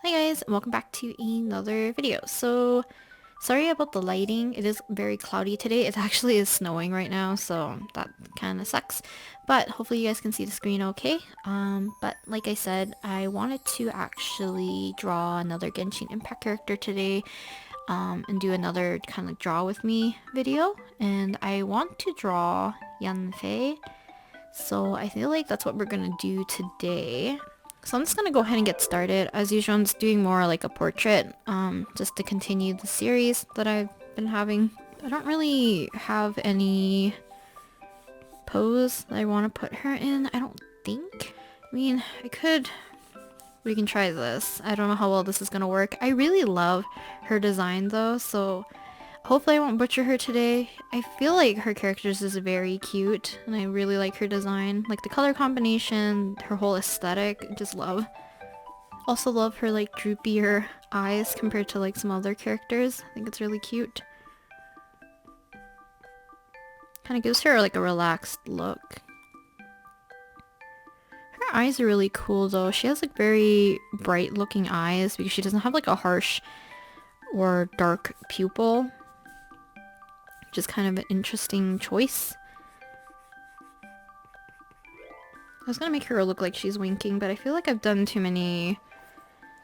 Hi guys, and welcome back to another video. So, sorry about the lighting. It is very cloudy today. It actually is snowing right now, so that kind of sucks. But hopefully you guys can see the screen okay. But like I said, I wanted to actually draw another Genshin Impact character today, and do another kind of draw with me video. And I want to draw Yanfei. So I feel like that's what we're gonna do today. So I'm just gonna go ahead and get started. As usual, I'm just doing more like a portrait, just to continue the series that I've been having. I don't really have any pose that I want to put her in, I don't think. I mean, we can try this. I don't know how well this is gonna work. I really love her design though, so hopefully I won't butcher her today. I feel like her character is just very cute, and I really like her design. Like the color combination, her whole aesthetic, I just love. Also love her like droopier eyes compared to like some other characters. I think it's really cute. Kind of gives her like a relaxed look. Her eyes are really cool though. She has like very bright looking eyes because she doesn't have like a harsh or dark pupil. Which is kind of an interesting choice. I was gonna make her look like she's winking, but I feel like I've done too many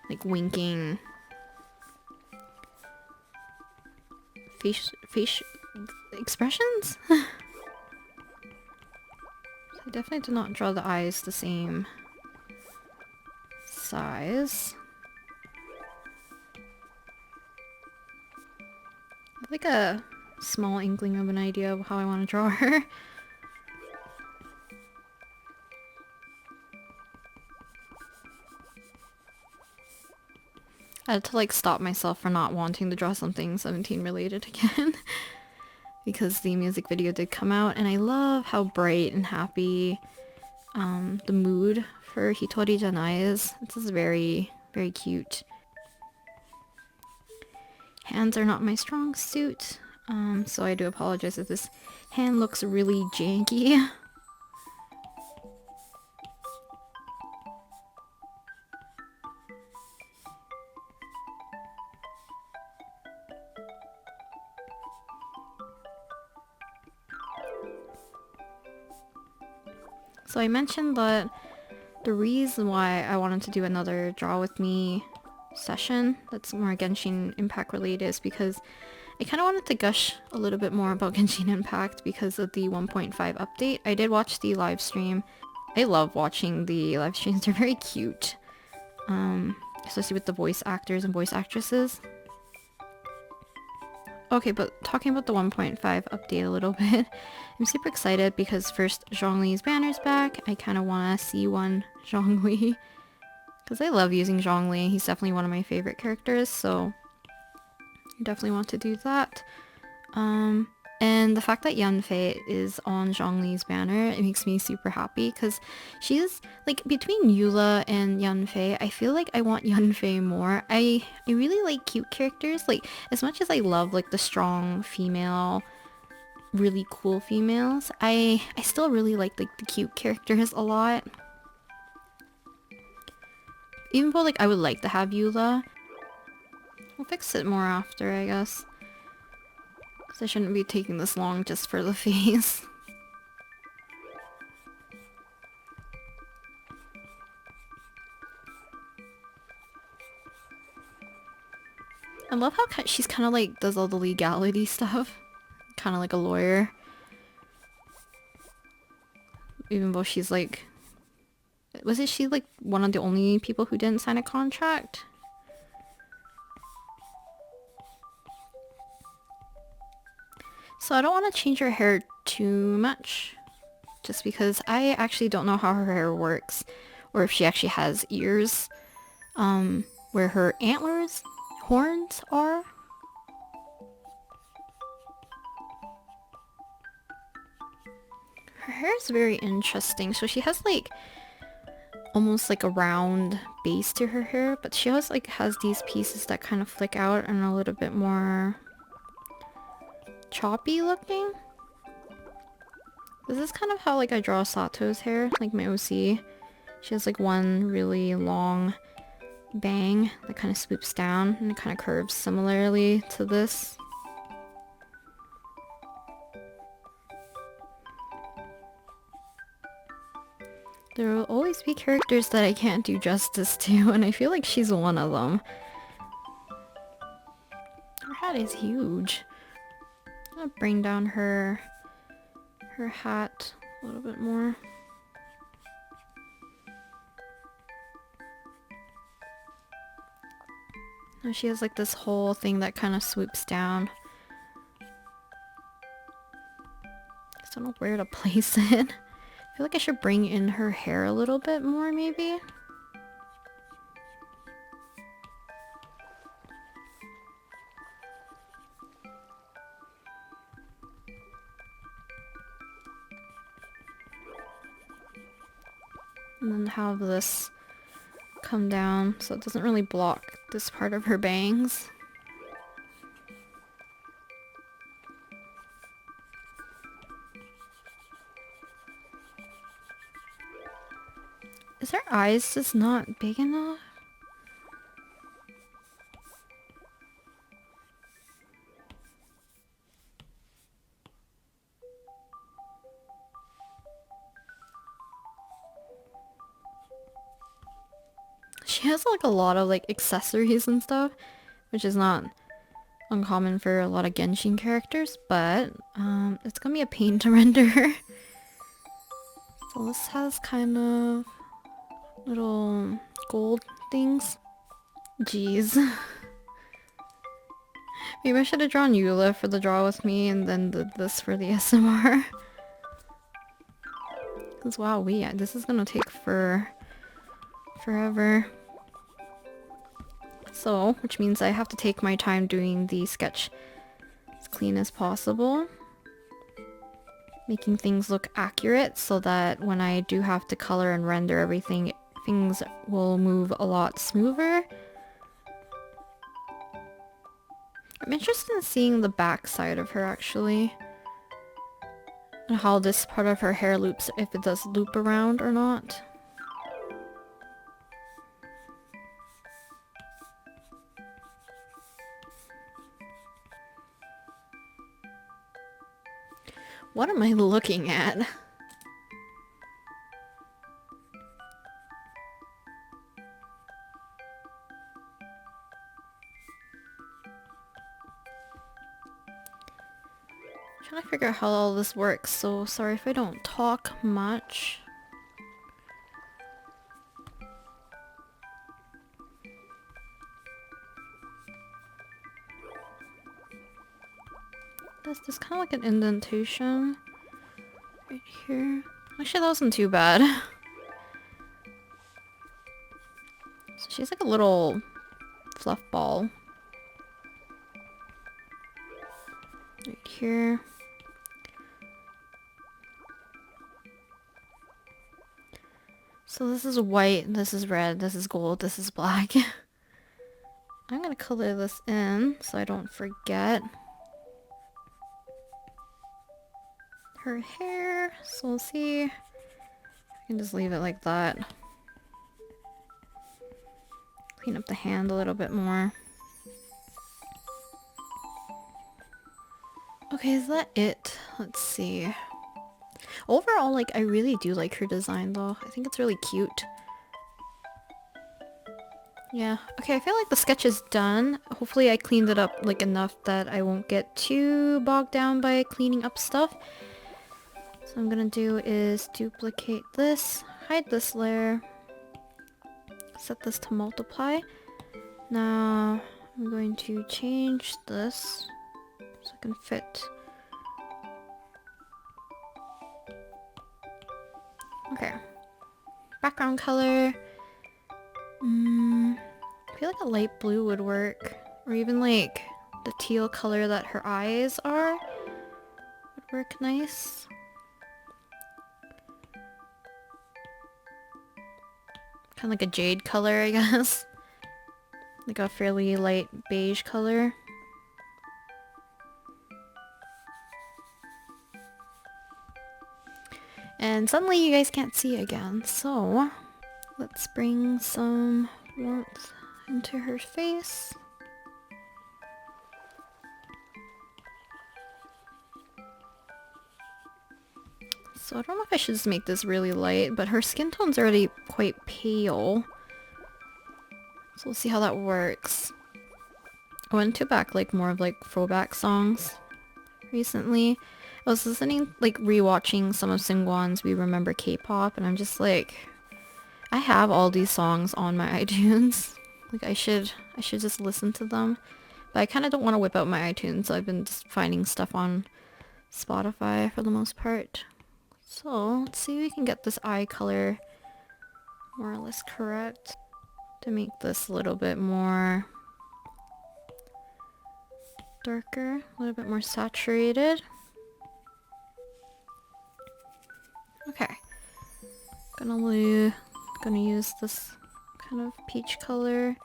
like winking face expressions. I definitely did not draw the eyes the same size. I have like a small inkling of an idea of how I want to draw her. I had to like stop myself for not wanting to draw something 17 related again. Because the music video did come out, and I love how bright and happy the mood for Hitori Janai is. This is very, very cute. Hands are not my strong suit, so I do apologize if this hand looks really janky. So I mentioned that the reason why I wanted to do another draw with me session that's more Genshin Impact related is because I kind of wanted to gush a little bit more about Genshin Impact because of the 1.5 update. I did watch the live stream. I love watching the live streams. They're very cute. Especially with the voice actors and voice actresses. Okay, but talking about the 1.5 update a little bit, I'm super excited because first Zhongli's banner's back. I kind of want to see one Zhongli because I love using Zhongli. He's definitely one of my favorite characters, so I definitely want to do that. And the fact that Yanfei is on Zhongli's banner, it makes me super happy because she's like between Eula and Yanfei, I feel like I want Yanfei more. I really like cute characters. Like as much as I love like the strong female, really cool females, I still really like the cute characters a lot. Even though like I would like to have Eula. We'll fix it more after, I guess. I shouldn't be taking this long just for the face. I love how she's kind of like does all the legality stuff. Kind of like a lawyer. Even though she's like... Wasn't she like one of the only people who didn't sign a contract? So I don't want to change her hair too much. Just because I actually don't know how her hair works. Or if she actually has ears. Where her antlers, horns are. Her hair is very interesting. So she has like almost like a round base to her hair, but she always like has these pieces that kind of flick out and are a little bit more choppy looking. This is kind of how like I draw Sato's hair, like my OC. She has like one really long bang that kind of swoops down and it kind of curves similarly to this. There will always be characters that I can't do justice to, and I feel like she's one of them. Her hat is huge. I'm gonna bring down her hat a little bit more. Now she has like this whole thing that kind of swoops down. Just don't know where to place it. I feel like I should bring in her hair a little bit more, maybe. And then have this come down so it doesn't really block this part of her bangs. Is her eyes just not big enough? She has like a lot of like accessories and stuff, which is not uncommon for a lot of Genshin characters, but it's gonna be a pain to render. So this has kind of little gold things. Jeez. Maybe I should have drawn Eula for the draw with me and then did this for the SMR. Cause wow, this is gonna take forever. So, which means I have to take my time doing the sketch as clean as possible. Making things look accurate so that when I do have to color and render everything, things will move a lot smoother. I'm interested in seeing the back side of her actually. And how this part of her hair loops, if it does loop around or not. What am I looking at? Trying to figure out how all this works, so sorry if I don't talk much. There's kind of like an indentation right here. Actually, that wasn't too bad. So she's like a little fluff ball. Right here. So this is white, this is red, this is gold, this is black. I'm gonna color this in so I don't forget. Her hair, so we'll see. I can just leave it like that. Clean up the hand a little bit more. Okay, is that it? Let's see. Overall, like, I really do like her design though. I think it's really cute. Yeah. Okay, I feel like the sketch is done. Hopefully I cleaned it up like enough that I won't get too bogged down by cleaning up stuff. So what I'm gonna do is duplicate this, hide this layer, set this to multiply. Now I'm going to change this so I can fit. Okay. Background color. I feel like a light blue would work. Or even like the teal color that her eyes are would work nice. Kind of like a jade color, I guess. Like a fairly light beige color. And suddenly you guys can't see again, so let's bring some warmth into her face. So I don't know if I should just make this really light, but her skin tone's already quite pale. So we'll see how that works. I went to back like more of like throwback songs recently. I was listening, like rewatching some of Singwan's We Remember K-pop, and I'm just like, I have all these songs on my iTunes. Like I should just listen to them. But I kind of don't want to whip out my iTunes, so I've been just finding stuff on Spotify for the most part. So let's see if we can get this eye color more or less correct to make this a little bit more darker, a little bit more saturated. Okay, gonna use this kind of peach color,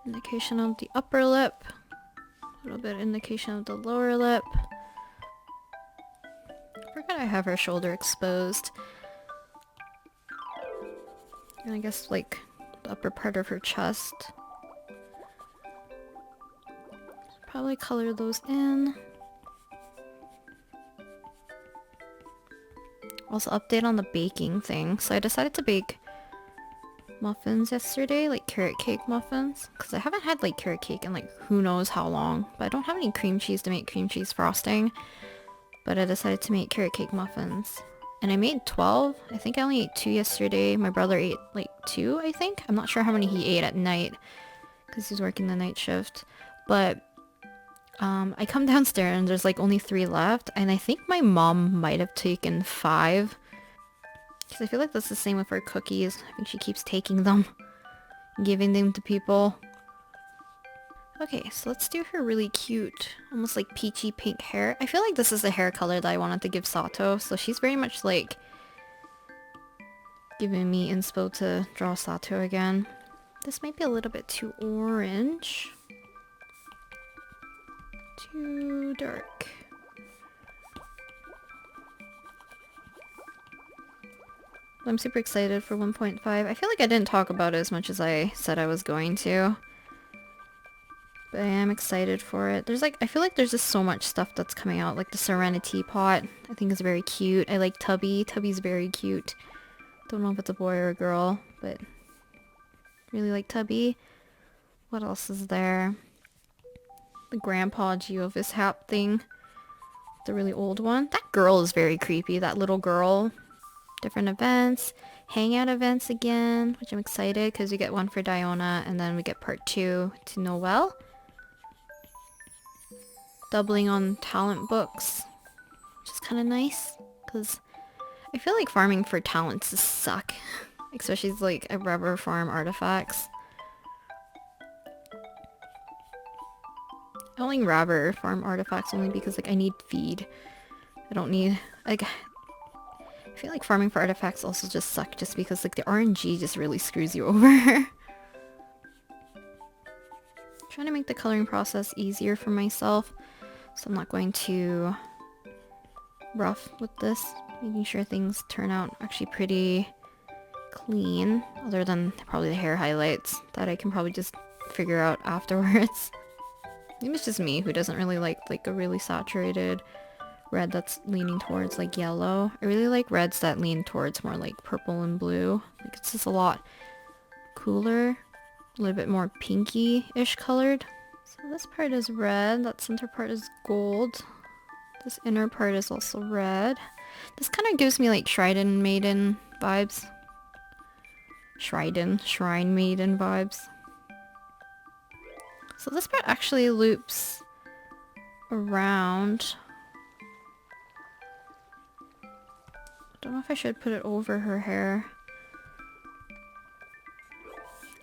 indication of the upper lip, a little bit indication of the lower lip. I forgot I have her shoulder exposed. And I guess like the upper part of her chest. Probably color those in. Also update on the baking thing. So I decided to bake muffins yesterday, like carrot cake muffins. Because I haven't had like carrot cake in like who knows how long. But I don't have any cream cheese to make cream cheese frosting. But I decided to make carrot cake muffins. And I made 12. I think I only ate 2 yesterday. My brother ate like 2, I think. I'm not sure how many he ate at night. Because he's working the night shift. But I come downstairs and there's like only 3 left, and I think my mom might have taken 5. Because I feel like that's the same with her cookies. I think she keeps taking them, giving them to people. Okay, so let's do her really cute, almost like peachy pink hair. I feel like this is the hair color that I wanted to give Sato, so she's very much like giving me inspo to draw Sato again. This might be a little bit too orange. Too dark. I'm super excited for 1.5. I feel like I didn't talk about it as much as I said I was going to. But I am excited for it. There's like, I feel like there's just so much stuff that's coming out. Like the Serenity pot, I think is very cute. I like Tubby. Tubby's very cute. Don't know if it's a boy or a girl, but really like Tubby. What else is there? The Grandpa Geovis hat thing. The really old one. That girl is very creepy, that little girl. Different events. Hangout events again, which I'm excited because we get one for Diona and then we get part 2 to Noelle. Doubling on talent books, which is kind of nice because I feel like farming for talents just suck. Especially like a rubber farm artifacts. I only rubber farm artifacts only because like I need feed. I don't need like I feel like farming for artifacts also just suck just because like the RNG just really screws you over. Trying to make the coloring process easier for myself, so I'm not going too rough with this. Making sure things turn out actually pretty clean, other than probably the hair highlights that I can probably just figure out afterwards. Maybe it's just me who doesn't really like a really saturated red that's leaning towards like yellow. I really like reds that lean towards more like purple and blue. Like it's just a lot cooler, a little bit more pinky-ish colored. So this part is red, that center part is gold. This inner part is also red. This kind of gives me like Shrine Maiden vibes. Shrine Maiden vibes. So this part actually loops around. I don't know if I should put it over her hair.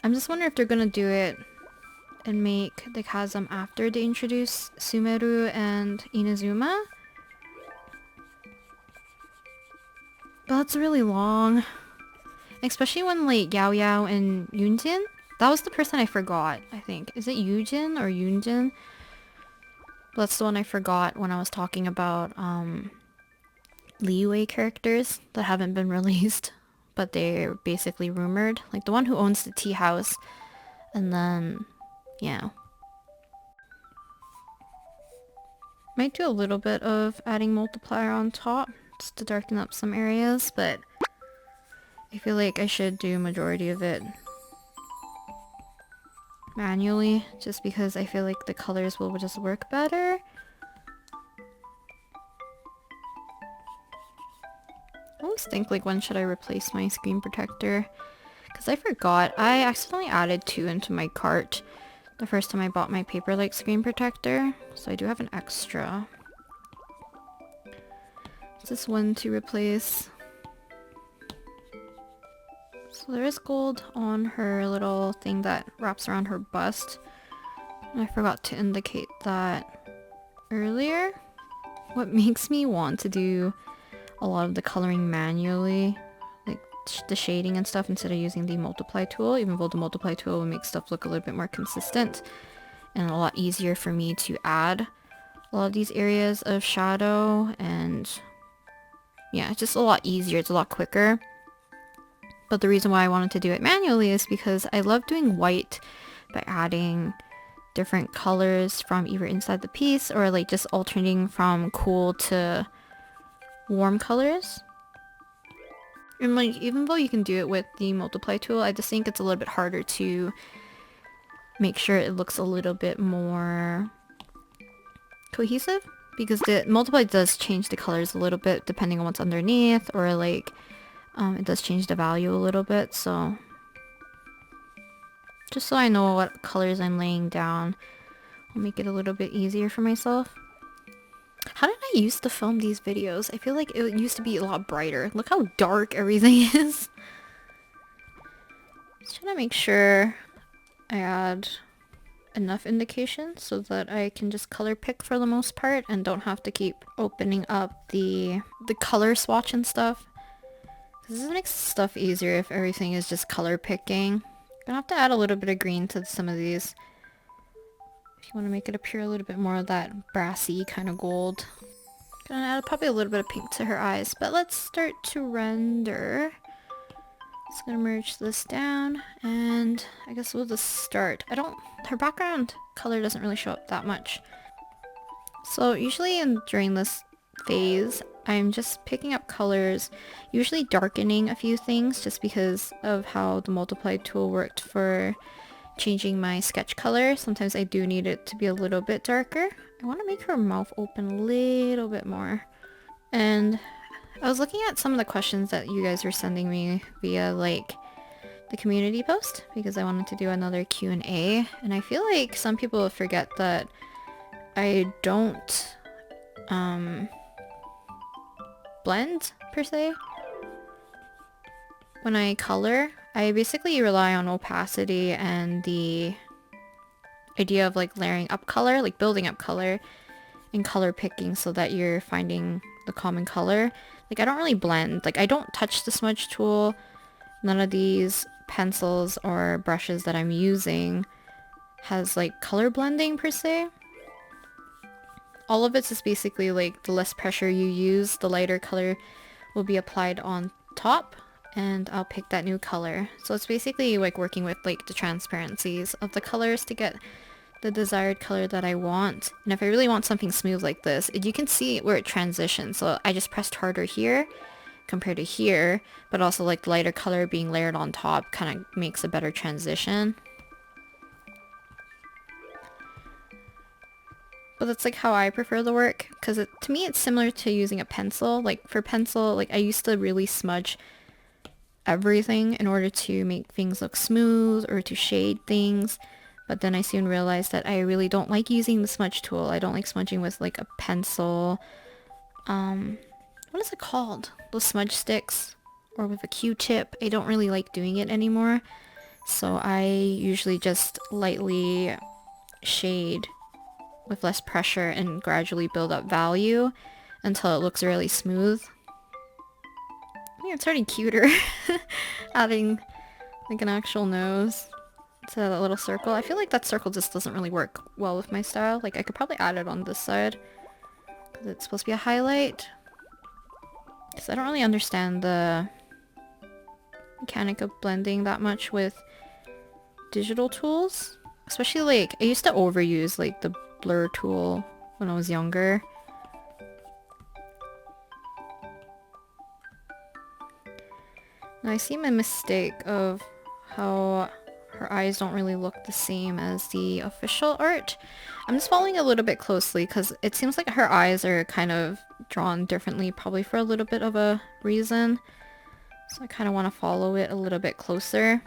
I'm just wondering if they're gonna do it and make the chasm after they introduce Sumeru and Inazuma. But that's really long. Especially when like Yao Yao and Yunjin. That was the person I forgot, I think. Is it Yujin or Yunjin? That's the one I forgot when I was talking about leeway characters that haven't been released. But they're basically rumored. Like the one who owns the tea house And then, yeah. Might do a little bit of adding multiplier on top just to darken up some areas, but I feel like I should do majority of it manually just because I feel like the colors will just work better. I always think like when should I replace my screen protector? Because I forgot. I accidentally added 2 into my cart the first time I bought my Paperlike screen protector. So I do have an extra. Is this one to replace? So there is gold on her little thing that wraps around her bust. And I forgot to indicate that earlier. What makes me want to do a lot of the coloring manually, like the shading and stuff, instead of using the multiply tool, even though the multiply tool will make stuff look a little bit more consistent and a lot easier for me to add a lot of these areas of shadow, and yeah, it's just a lot easier, it's a lot quicker. But the reason why I wanted to do it manually is because I love doing white by adding different colors from either inside the piece or like just alternating from cool to warm colors. And like, even though you can do it with the multiply tool, I just think it's a little bit harder to make sure it looks a little bit more cohesive, because the multiply does change the colors a little bit depending on what's underneath, or like it does change the value a little bit. So just so I know what colors I'm laying down, I'll make it a little bit easier for myself. How did I used to film these videos? I feel like it used to be a lot brighter. Look how dark everything is. Just trying to make sure I add enough indication so that I can just color pick for the most part and don't have to keep opening up the color swatch and stuff. This makes stuff easier if everything is just color picking. Gonna have to add a little bit of green to some of these if you want to make it appear a little bit more of that brassy kind of gold. Gonna add probably a little bit of pink to her eyes, but let's start to render. Just gonna merge this down, and I guess we'll just start. Her background color doesn't really show up that much. So usually during this phase, I'm just picking up colors, usually darkening a few things just because of how the multiply tool worked for changing my sketch color. Sometimes I do need it to be a little bit darker. I want to make her mouth open a little bit more. And I was looking at some of the questions that you guys were sending me via like the community post because I wanted to do another Q&A, and I feel like some people forget that I don't blend per se. When I color, I basically rely on opacity and the idea of like layering up color, like building up color and color picking so that you're finding the common color. Like I don't really blend, like I don't touch the smudge tool. None of these pencils or brushes that I'm using has like color blending per se. All of it's just basically like the less pressure you use, the lighter color will be applied on top, and I'll pick that new color. So it's basically like working with like the transparencies of the colors to get the desired color that I want. And if I really want something smooth like this, you can see where it transitions. So I just pressed harder here compared to here, but also like the lighter color being layered on top kind of makes a better transition. But that's like how I prefer the work, because to me it's similar to using a pencil. Like for pencil, like I used to really smudge everything in order to make things look smooth or to shade things, but then I soon realized that I really don't like using the smudge tool. I don't like smudging with like a pencil. What is it called? Those smudge sticks, or with a Q-tip. I don't really like doing it anymore, so I usually just lightly shade with less pressure and gradually build up value until it looks really smooth. Yeah, it's already cuter. Adding like an actual nose to that little circle. I feel like that circle just doesn't really work well with my style. Like I could probably add it on this side because it's supposed to be a highlight. Because I don't really understand the mechanic of blending that much with digital tools. Especially like, I used to overuse like the blur tool when I was younger. Now I see my mistake of how her eyes don't really look the same as the official art. I'm just following a little bit closely because it seems like her eyes are kind of drawn differently, probably for a little bit of a reason. So I kind of want to follow it a little bit closer.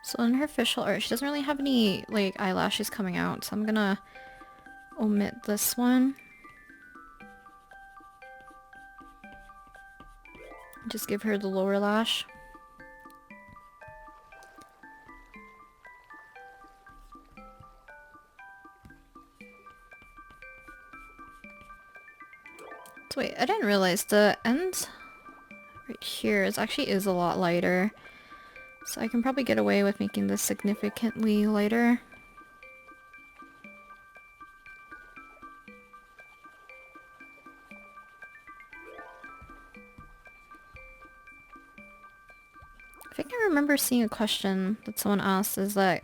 So in her official art, she doesn't really have any like eyelashes coming out, so I'm gonna omit this one. Just give her the lower lash. So wait, I didn't realize the end right here actually is a lot lighter. So I can probably get away with making this significantly lighter. I think I remember seeing a question that someone asked is that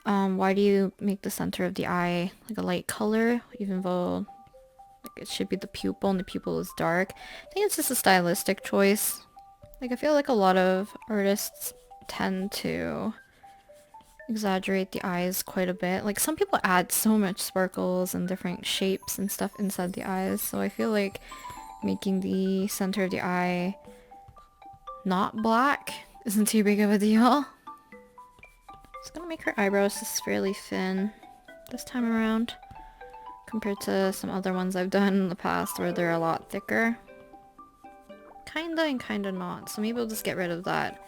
why do you make the center of the eye like a light color even though like it should be the pupil and the pupil is dark? I think it's just a stylistic choice. Like I feel like a lot of artists tend to exaggerate the eyes quite a bit. Like some people add so much sparkles and different shapes and stuff inside the eyes, so I feel like making the center of the eye not black isn't too big of a deal. Just gonna make her eyebrows just fairly thin this time around compared to some other ones I've done in the past where they're a lot thicker. Kinda and kinda not, so maybe we'll just get rid of that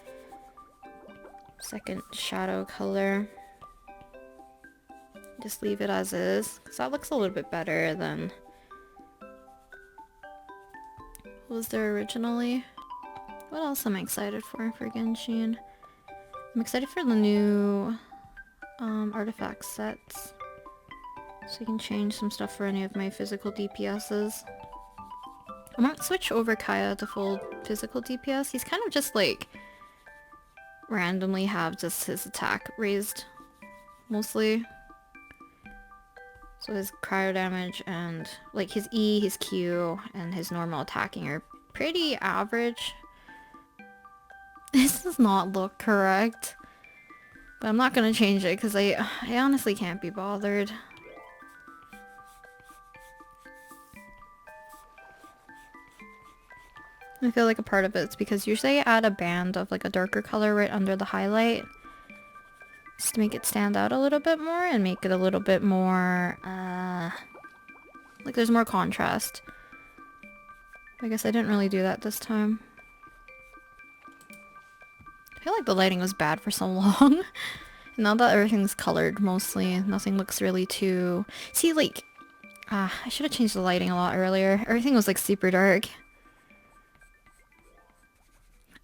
second shadow color. Just leave it as is, because that looks a little bit better than what was there originally. What else am I excited for Genshin? I'm excited for the new artifact sets. So you can change some stuff for any of my physical DPSs. I might switch over Kaya to full physical DPS. He's kind of just like randomly have just his attack raised mostly. So his cryo damage and like his E, his Q, and his normal attacking are pretty average. This does not look correct. But I'm not gonna change it because I honestly can't be bothered. I feel like a part of it's because usually I add a band of like a darker color right under the highlight just to make it stand out a little bit more and make it a little bit more like there's more contrast. I guess I didn't really do that this time. I feel like the lighting was bad for so long. Now that everything's colored mostly, nothing looks really too... See, like... I should have changed the lighting a lot earlier. Everything was like super dark.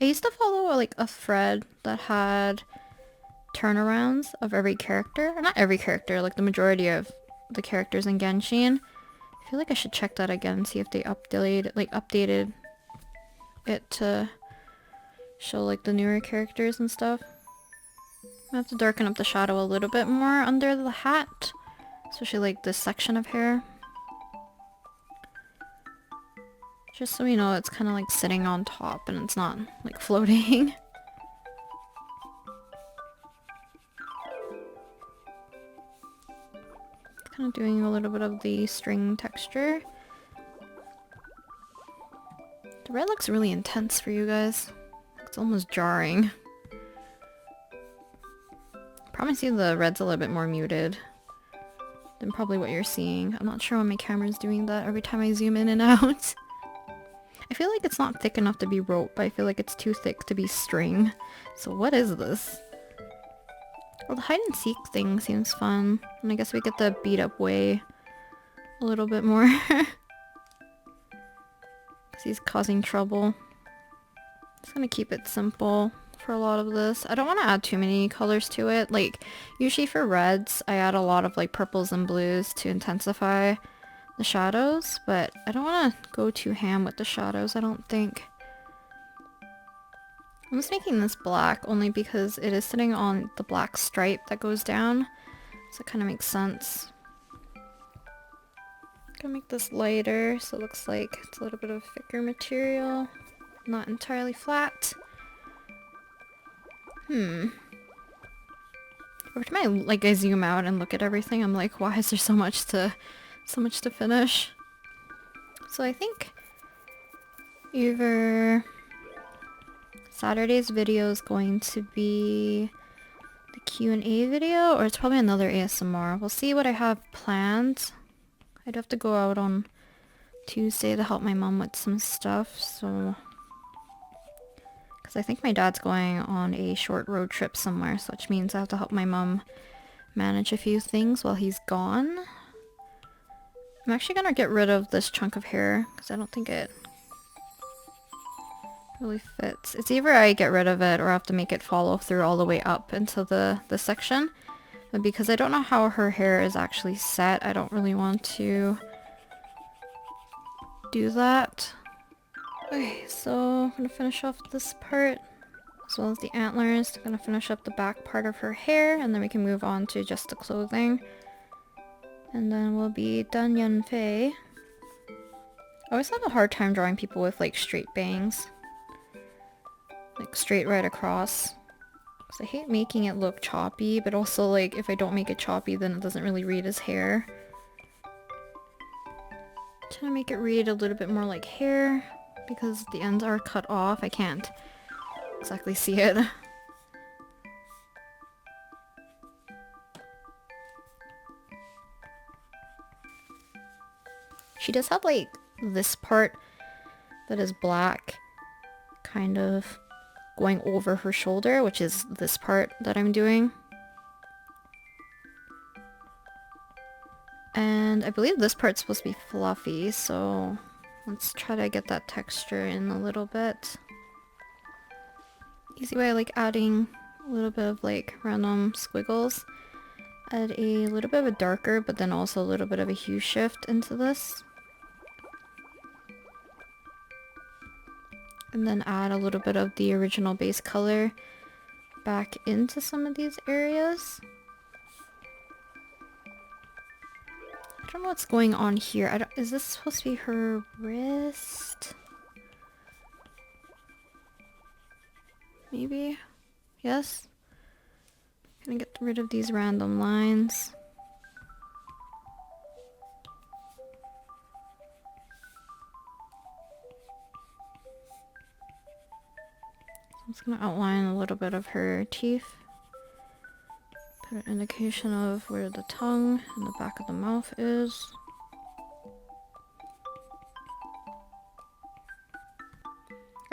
I used to follow like a thread that had turnarounds of every character. Or not every character, like the majority of the characters in Genshin. I feel like I should check that again and see if they updated it to show like the newer characters and stuff. I have to darken up the shadow a little bit more under the hat, especially like this section of hair. Just so we know it's kind of like sitting on top and it's not like floating. Kind of doing a little bit of the string texture. The red looks really intense for you guys. It's almost jarring. I promise you the red's a little bit more muted than probably what you're seeing. I'm not sure why my camera's doing that every time I zoom in and out. I feel like it's not thick enough to be rope, but I feel like it's too thick to be string. So what is this? Well, the hide and seek thing seems fun. And I guess we get the beat up way a little bit more. Because he's causing trouble. Just gonna keep it simple for a lot of this. I don't want to add too many colors to it. Like, usually for reds, I add a lot of like purples and blues to intensify the shadows, but I don't want to go too ham with the shadows, I don't think. I'm just making this black only because it is sitting on the black stripe that goes down. So it kind of makes sense. Gonna make this lighter so it looks like it's a little bit of thicker material. Not entirely flat. Every time I zoom out and look at everything, I'm like, why is there so much to finish? So I think either Saturday's video is going to be the Q&A video, or it's probably another ASMR. We'll see what I have planned. I'd have to go out on Tuesday to help my mom with some stuff, so... Because I think my dad's going on a short road trip somewhere, so which means I have to help my mom manage a few things while he's gone. I'm actually gonna get rid of this chunk of hair, because I don't think it really fits. It's either I get rid of it or I have to make it follow through all the way up into the section. But because I don't know how her hair is actually set, I don't really want to do that. Okay, so I'm gonna finish off this part as well as the antlers. I'm gonna finish up the back part of her hair and then we can move on to just the clothing. And then we'll be done Yanfei. I always have a hard time drawing people with like straight bangs. Like straight right across. Because I hate making it look choppy, but also like if I don't make it choppy then it doesn't really read as hair. Trying to make it read a little bit more like hair because the ends are cut off. I can't exactly see it. She does have like this part that is black kind of going over her shoulder, which is this part that I'm doing. And I believe this part's supposed to be fluffy, so let's try to get that texture in a little bit. Easy way I like adding a little bit of like random squiggles. Add a little bit of a darker, but then also a little bit of a hue shift into this. And then add a little bit of the original base color back into some of these areas. I don't know what's going on here. Is this supposed to be her wrist? Maybe? Yes? Gonna get rid of these random lines. I'm just gonna outline a little bit of her teeth. Put an indication of where the tongue and the back of the mouth is.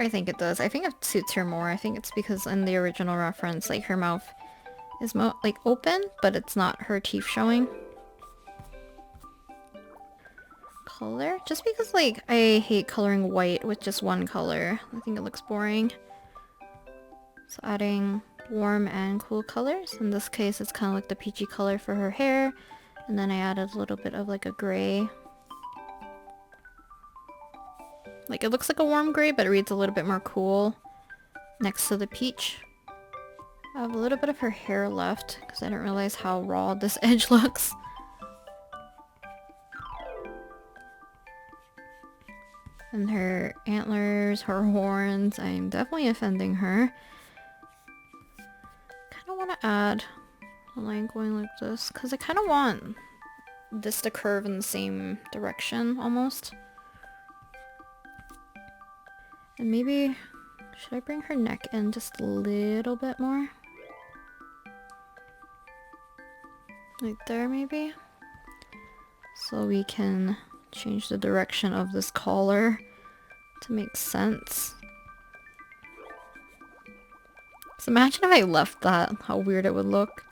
I think it does. I think it suits her more. I think it's because in the original reference, like her mouth is like open, but it's not her teeth showing. Color? Just because like I hate coloring white with just one color. I think it looks boring. So adding warm and cool colors. In this case, it's kind of like the peachy color for her hair. And then I added a little bit of like a gray. Like it looks like a warm gray, but it reads a little bit more cool next to the peach. I have a little bit of her hair left because I didn't realize how raw this edge looks. And her antlers, her horns, I'm definitely offending her. Kind of want to add a line going like this because I kind of want this to curve in the same direction almost. And maybe, should I bring her neck in just a little bit more? Right there maybe? So we can change the direction of this collar to make sense. So imagine if I left that, how weird it would look.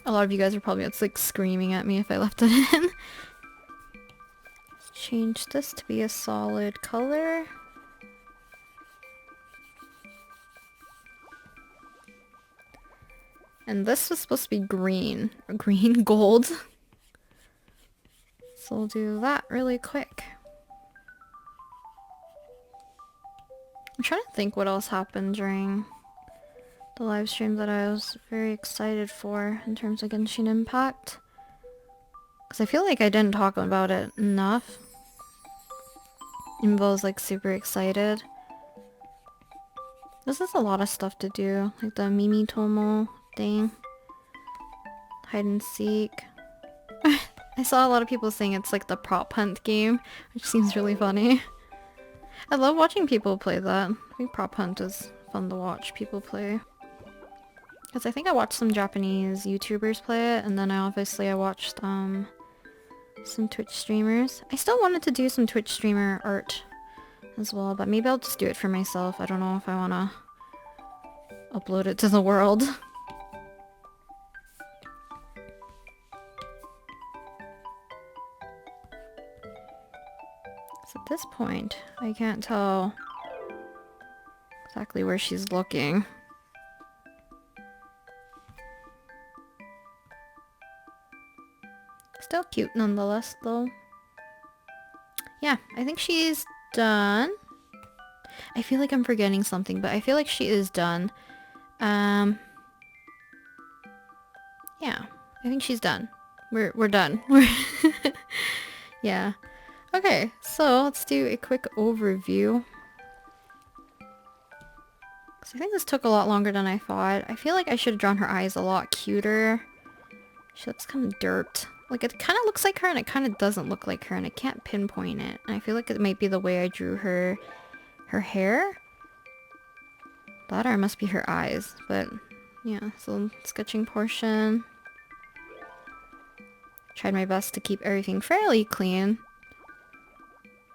A lot of you guys are probably like screaming at me if I left it in. Change this to be a solid color. And this was supposed to be green, or green gold. So we'll do that really quick. I'm trying to think what else happened during the live stream that I was very excited for in terms of Genshin Impact. Because I feel like I didn't talk about it enough. Even though I was like super excited. This is a lot of stuff to do. Like the Mimi Tomo thing. Hide and seek. I saw a lot of people saying it's like the prop hunt game, which seems really funny. I love watching people play that. I think prop hunt is fun to watch people play. Because I think I watched some Japanese YouTubers play it, and then I watched some Twitch streamers. I still wanted to do some Twitch streamer art as well, but maybe I'll just do it for myself. I don't know if I want to upload it to the world. So at this point, I can't tell exactly where she's looking. Still cute nonetheless, though. Yeah, I think she's done. I feel like I'm forgetting something, but I feel like she is done. Yeah, I think she's done. We're done. Yeah. Okay, so let's do a quick overview. I think this took a lot longer than I thought. I feel like I should have drawn her eyes a lot cuter. She looks kind of derped. Like, it kind of looks like her and it kind of doesn't look like her, and I can't pinpoint it. And I feel like it might be the way I drew her hair. That or it must be her eyes. But yeah, so sketching portion. Tried my best to keep everything fairly clean.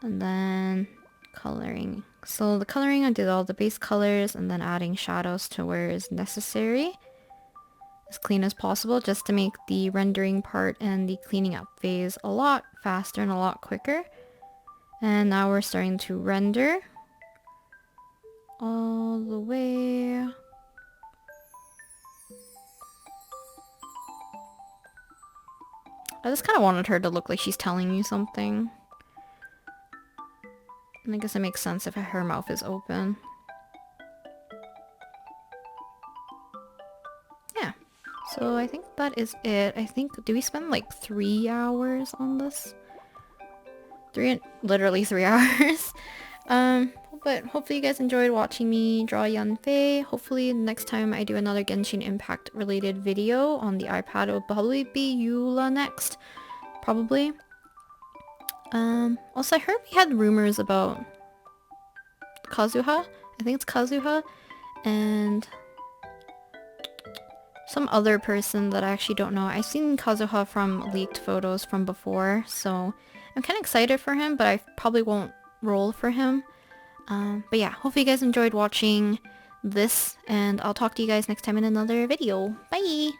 And then coloring. So the coloring, I did all the base colors and then adding shadows to where is necessary. As clean as possible, just to make the rendering part and the cleaning up phase a lot faster and a lot quicker. And now we're starting to render all the way. I just kind of wanted her to look like she's telling you something. And I guess it makes sense if her mouth is open. Yeah. So I think that is it. I think, do we spend like 3 hours on this? Literally 3 hours. But hopefully you guys enjoyed watching me draw Yanfei. Hopefully next time I do another Genshin Impact related video on the iPad, it will probably be Eula next. Probably. Also I heard we had rumors about Kazuha. I think it's Kazuha. And some other person that I actually don't know. I've seen Kazuha from leaked photos from before, so I'm kind of excited for him, but I probably won't roll for him. But yeah, hopefully you guys enjoyed watching this, and I'll talk to you guys next time in another video. Bye!